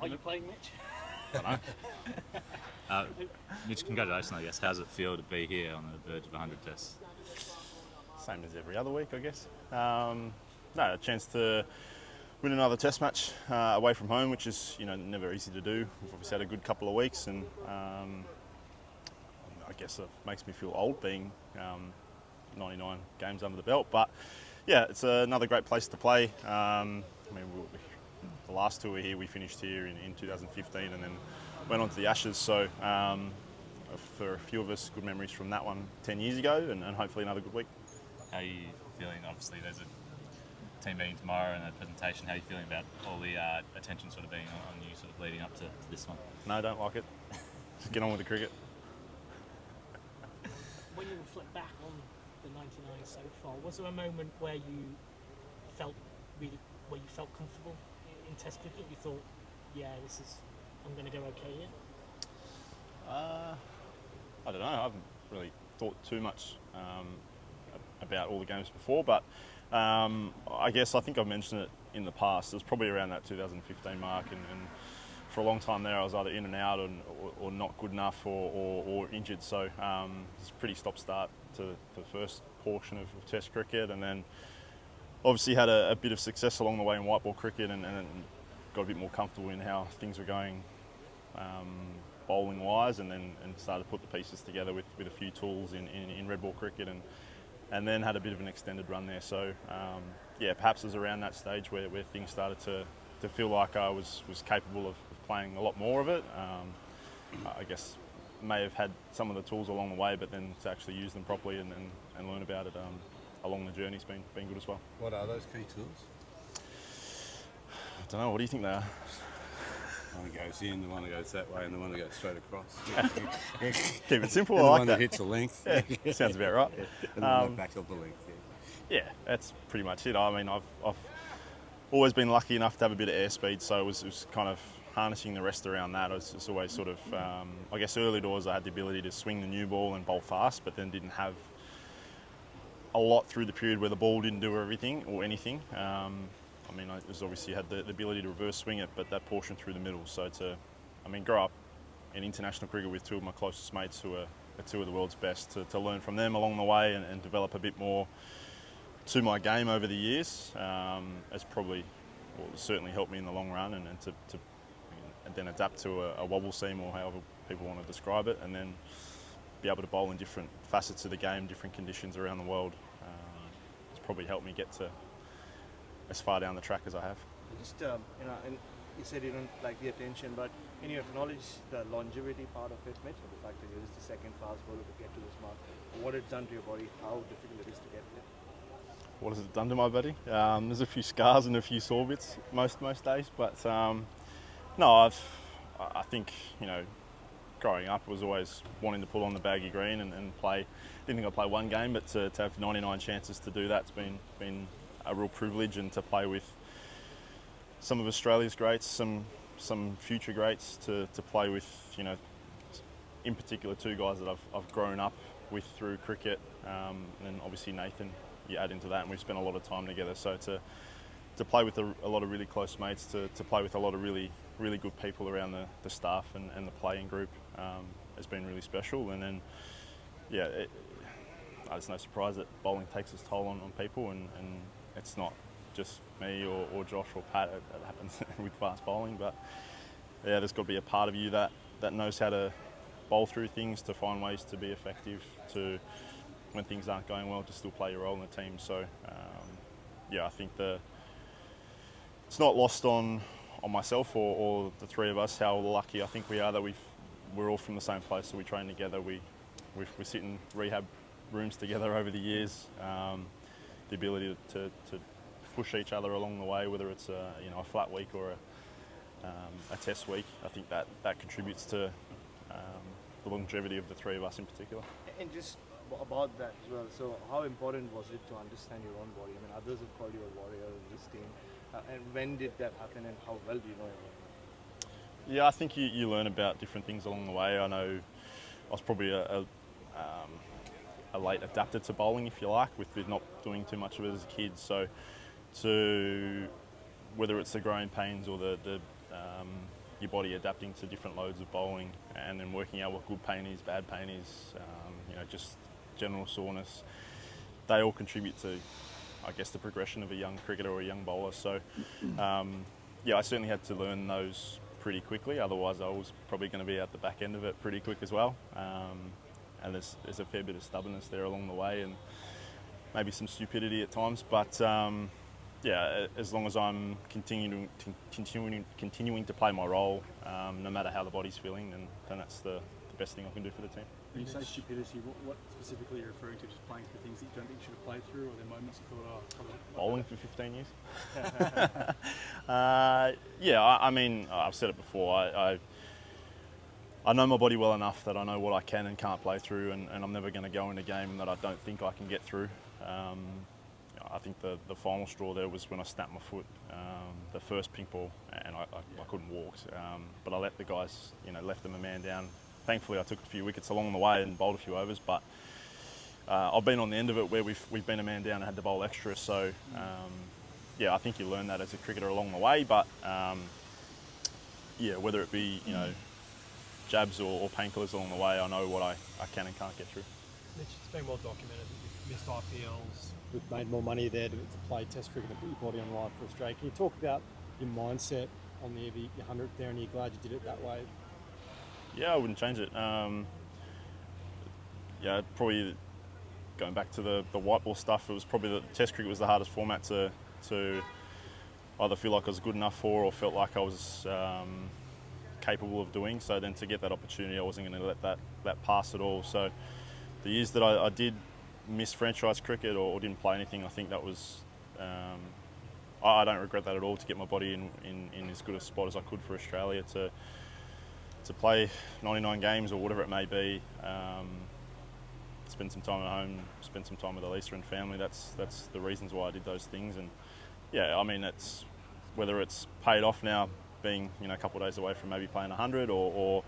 Are you playing, Mitch? I don't know. Mitch, congratulations, I guess. How's it feel to be here on the verge of 100 tests? Same as every other week, I guess. No, a chance to win another test match away from home, which is never easy to do. We've obviously had a good couple of weeks, and I guess it makes me feel old being 99 games under the belt. But yeah, it's another great place to play. The last tour here, we finished here in 2015 and then went on to the Ashes. So for a few of us, good memories from that one 10 years ago, and hopefully another good week. How are you feeling? Obviously, there's a team meeting tomorrow and a presentation. How are you feeling about all the attention sort of being on you sort of leading up to this one? No, don't like it. Just get on with the cricket. When you reflect back on the 99 so far, was there a moment where you felt comfortable in Test cricket? You thought, I'm going to go okay here? I don't know. I haven't really thought too much about all the games before, but I think I've mentioned it in the past. It was probably around that 2015 mark, and for a long time there I was either in and out or not good enough or injured. So it's a pretty stop-start to the first portion of Test cricket, and then obviously had a bit of success along the way in white ball cricket and got a bit more comfortable in how things were going bowling wise, and started to put the pieces together with a few tools in red ball cricket, and then had a bit of an extended run there. So perhaps it was around that stage where things started to feel like I was capable of playing a lot more of it. I guess may have had some of the tools along the way, but then to actually use them properly and learn about it along the journey's been good as well. What are those key tools? I don't know. What do you think they are? One that goes in, the one that goes that way, and the one that goes straight across. Keep it simple. And I the like one that. that hits a length. Yeah, sounds about right. And the one that backs up the length. Yeah, that's pretty much it. I mean, I've always been lucky enough to have a bit of airspeed, so it was kind of harnessing the rest around that. It's always sort of, I guess early doors I had the ability to swing the new ball and bowl fast, but then didn't have a lot through the period where the ball didn't do everything or anything. I was obviously had the ability to reverse swing it, but that portion through the middle. So grow up in international cricket with two of my closest mates who are two of the world's best, to learn from them along the way and develop a bit more to my game over the years has certainly helped me in the long run, and then adapt to a wobble seam, or however people want to describe it, and then be able to bowl in different facets of the game, different conditions around the world. It's probably helped me get to as far down the track as I have. Just, and you said you don't like the attention, but can you acknowledge the longevity part of it, Mitch? The fact that you're just the second fast bowler to get to this mark, what it's done to your body, how difficult it is to get there? What has it done to my body? There's a few scars and a few sore bits most days, but no, I think, growing up was always wanting to pull on the baggy green and play. Didn't think I'd play one game, but to have 99 chances to do that's been a real privilege, and to play with some of Australia's greats, some future greats, to play with, in particular two guys that I've grown up with through cricket, and obviously Nathan, you add into that, and we've spent a lot of time together. So to play with a lot of really close mates, to play with a lot of really good people around the staff and the playing group has been really special. And then, it's no surprise that bowling takes its toll on people, and it's not just me or Josh or Pat. It happens with fast bowling, but there's got to be a part of you that knows how to bowl through things, to find ways to be effective, to, when things aren't going well, to still play your role in the team. So I think it's not lost on myself or the three of us how lucky I think we are that we're all from the same place, so we train together. We sit in rehab rooms together over the years. The ability to push each other along the way, whether it's a flat week or a test week, I think that contributes to the longevity of the three of us in particular. And just about that as well, so how important was it to understand your own body? I mean, others have called you a warrior in this team, and when did that happen, and how well do you know it? Yeah, I think you learn about different things along the way. I know I was probably a late adapter to bowling, if you like, with not doing too much of it as a kid. So whether it's the growing pains or your body adapting to different loads of bowling, and then working out what good pain is, bad pain is, just general soreness. They all contribute to, I guess, the progression of a young cricketer or a young bowler. So, I certainly had to learn those pretty quickly. Otherwise, I was probably going to be at the back end of it pretty quick as well. And there's a fair bit of stubbornness there along the way, and maybe some stupidity at times. But as long as I'm continuing to play my role, no matter how the body's feeling, then that's the best thing I can do for the team. When you say stupidity, what specifically are you referring to? Just playing through things that you don't think you should have played through, or are there moments you thought, Bowling for 15 years? I've said it before. I know my body well enough that I know what I can and can't play through, and I'm never going to go in a game that I don't think I can get through. I think the final straw there was when I snapped my foot, the first pink ball, and I couldn't walk. But I let the guys, left them a man down. Thankfully, I took a few wickets along the way and bowled a few overs, but I've been on the end of it where we've been a man down and had to bowl extra. So, I think you learn that as a cricketer along the way. But whether it be jabs or painkillers along the way, I know what I can and can't get through. Mitch, it's been well documented that you've missed IPLs, we've made more money there to play Test cricket and put your body on the line for Australia. Can you talk about your mindset on your 100th there, and you're glad you did it that way? Yeah, I wouldn't change it. Probably going back to the white ball stuff, it was probably the Test cricket was the hardest format to either feel like I was good enough for or felt like I was capable of doing. So then to get that opportunity, I wasn't going to let that pass at all. So the years that I did miss franchise cricket or didn't play anything, I think that was, I don't regret that at all, to get my body in as good a spot as I could for Australia, to play 99 games or whatever it may be, spend some time at home, spend some time with Elisa and family. That's the reasons why I did those things. And it's whether it's paid off now, being a couple of days away from maybe playing 100 or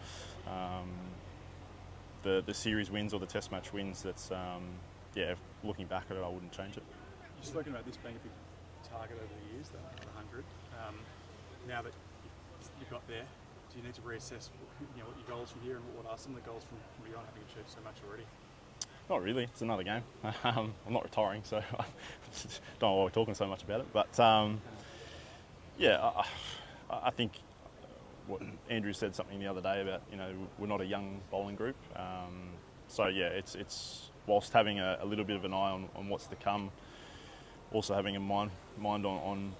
the series wins or the Test match wins. That's looking back at it, I wouldn't change it. You've spoken about this being a big target over the years, the 100. Now that you've got there, do you need to reassess what your goals from here, and what are some of the goals from beyond having achieved so much already? Not really. It's another game. I'm not retiring, so I don't know why we're talking so much about it. But I think what Andrew said something the other day about we're not a young bowling group. It's whilst having a little bit of an eye on what's to come, also having a mind on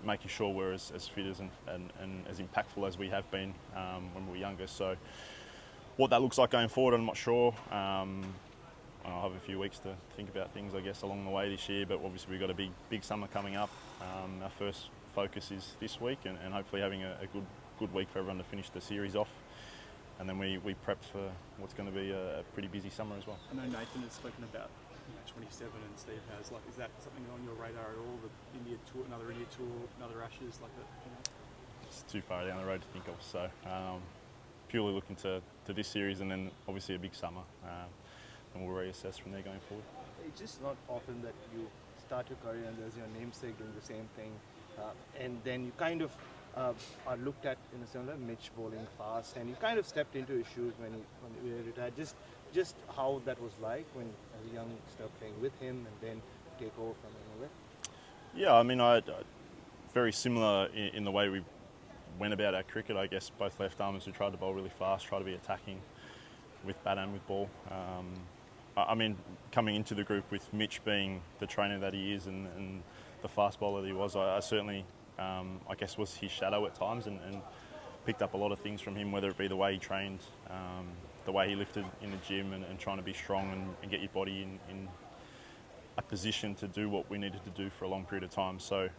making sure we're as fit and as impactful as we have been when we were younger. So what that looks like going forward, I'm not sure. I'll have a few weeks to think about things, I guess, along the way this year, but obviously we've got a big summer coming up. Our first focus is this week, and hopefully having a good week for everyone to finish the series off. And then we prep for what's going to be a pretty busy summer as well. I know Nathan has spoken about 27, and Steve has. Is that something on your radar at all? The India tour, another India tour, another Ashes, like that? It's too far down the road to think of. So purely looking to this series, and then obviously a big summer, and we'll reassess from there going forward. It's just not often that you start your career and there's your namesake doing the same thing, and then you kind of are looked at in a similar Mitch bowling fast, and you kind of stepped into his shoes when you retired. Just how that was like when as a youngster playing with him and then take over from him. Yeah, I mean, I very similar in the way we went about our cricket. I guess both left armers who tried to bowl really fast, try to be attacking with bat and with ball. I mean, coming into the group with Mitch being the trainer that he is and the fast bowler that he was, I certainly, I guess, was his shadow at times and picked up a lot of things from him, whether it be the way he trained, the way he lifted in the gym and trying to be strong and get your body in a position to do what we needed to do for a long period of time. So,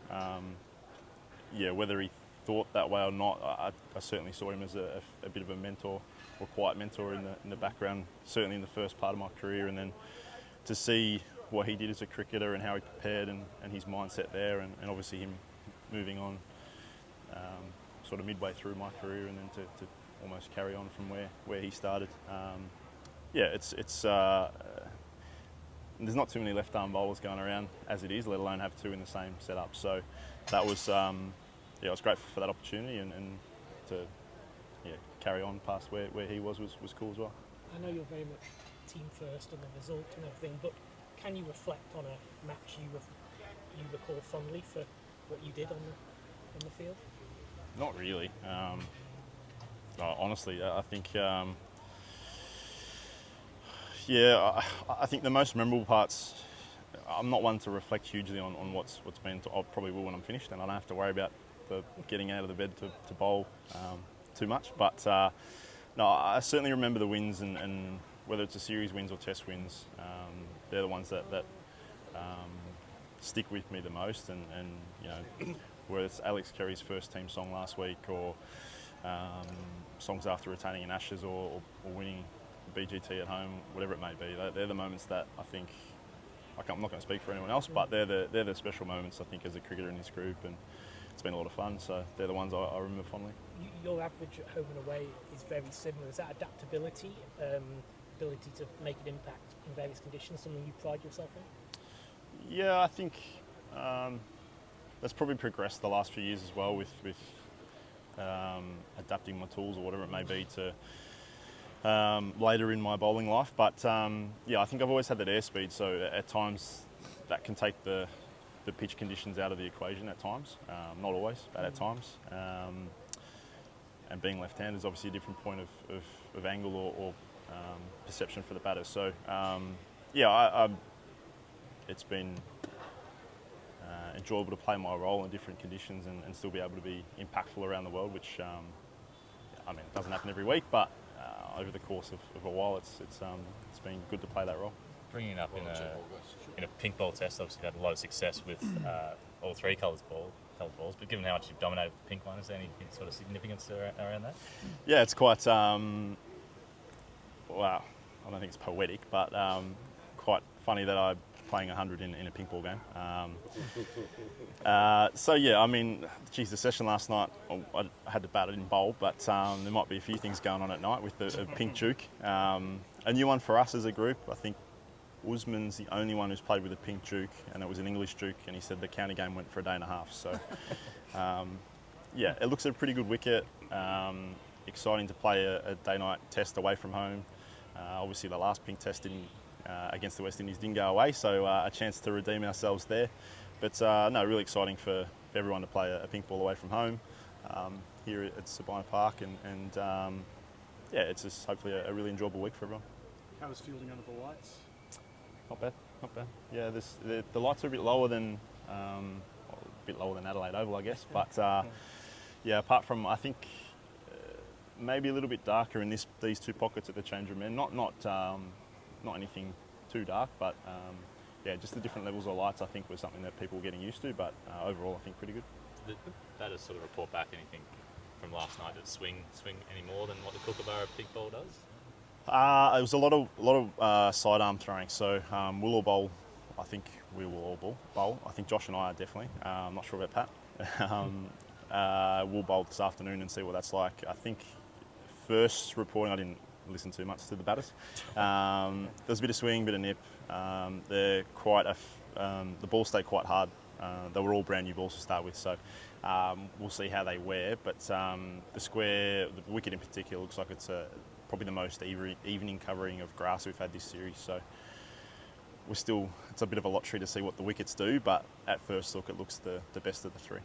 whether he thought that way or not, I certainly saw him as a bit of a mentor or quiet mentor in the background, certainly in the first part of my career, and then to see what he did as a cricketer and how he prepared and his mindset there, and obviously him moving on sort of midway through my career, and then to almost carry on from where he started. There's not too many left arm bowlers going around as it is, let alone have two in the same setup. So that was I was grateful for that opportunity, and carry on past where he was cool as well. I know you're very much team first and the result and everything, but can you reflect on a match you recall fondly for what you did on the field? Not really. Honestly, I think I think the most memorable parts. I'm not one to reflect hugely on what's been. I probably will when I'm finished, and I don't have to worry about the getting out of the bed to bowl too much. But no, I certainly remember the wins, and whether it's a series wins or test wins, they're the ones that stick with me the most. And you know, whether it's Alex Carey's first team song last week, or songs after retaining in Ashes, or winning the BGT at home, whatever it may be, they're the moments that I think. I'm not going to speak for anyone else, but they're the special moments, I think, as a cricketer in this group, and it's been a lot of fun. So they're the ones I remember fondly. Your average at home and away is very similar. Is that adaptability, ability to make an impact in various conditions, something you pride yourself in? Yeah, I think that's probably progressed the last few years as well with adapting my tools or whatever it may be to later in my bowling life. But yeah, I think I've always had that airspeed, so at times that can take the pitch conditions out of the equation at times. Not always, but at times. And being left-handed is obviously a different point of angle or perception for the batter. So yeah, it's been enjoyable to play my role in different conditions and still be able to be impactful around the world, which I mean, it doesn't happen every week, but over the course of a while, it's been good to play that role. Bringing it up in a pink ball test, obviously you've had a lot of success with all three coloured balls, but given how much you've dominated the pink one, is there any sort of significance around that? Yeah, it's quite, wow, I don't think it's poetic, but quite funny that I'm playing 100 in a pink ball game. So yeah, I mean, geez, the session last night, I had to bat it in bowl, but there might be a few things going on at night with the pink juke. A new one for us as a group, I think Usman's the only one who's played with a pink juke, and it was an English juke, and he said the county game went for a day and a half. So yeah, it looks a pretty good wicket. Exciting to play a day-night test away from home. Obviously the last pink test against the West Indies didn't go away, so a chance to redeem ourselves there. But no, really exciting for everyone to play a pink ball away from home here at Sabina Park, and yeah, it's just hopefully a really enjoyable week for everyone. How was fielding under the lights? Not bad, not bad. Yeah, the lights are a bit lower than Adelaide Oval, I guess. But yeah, apart from, I think maybe a little bit darker in these two pockets at the change room end. Not anything too dark, but yeah, just the different levels of lights I think was something that people were getting used to. But overall, I think pretty good. Did the batters sort of report back anything from last night that swing any more than what the Kookaburra pink ball does? It was a lot of sidearm throwing. So we'll all bowl. I think we will all bowl. I think Josh and I are definitely. I'm not sure about Pat. We'll bowl this afternoon and see what that's like. I think first reporting, I didn't listen too much to the batters. There's a bit of swing, bit of nip. They're quite the balls stay quite hard. They were all brand new balls to start with, so we'll see how they wear. But the square, the wicket in particular, looks like it's probably the most evening covering of grass we've had this series. So it's a bit of a lottery to see what the wickets do, but at first look, it looks the best of the three.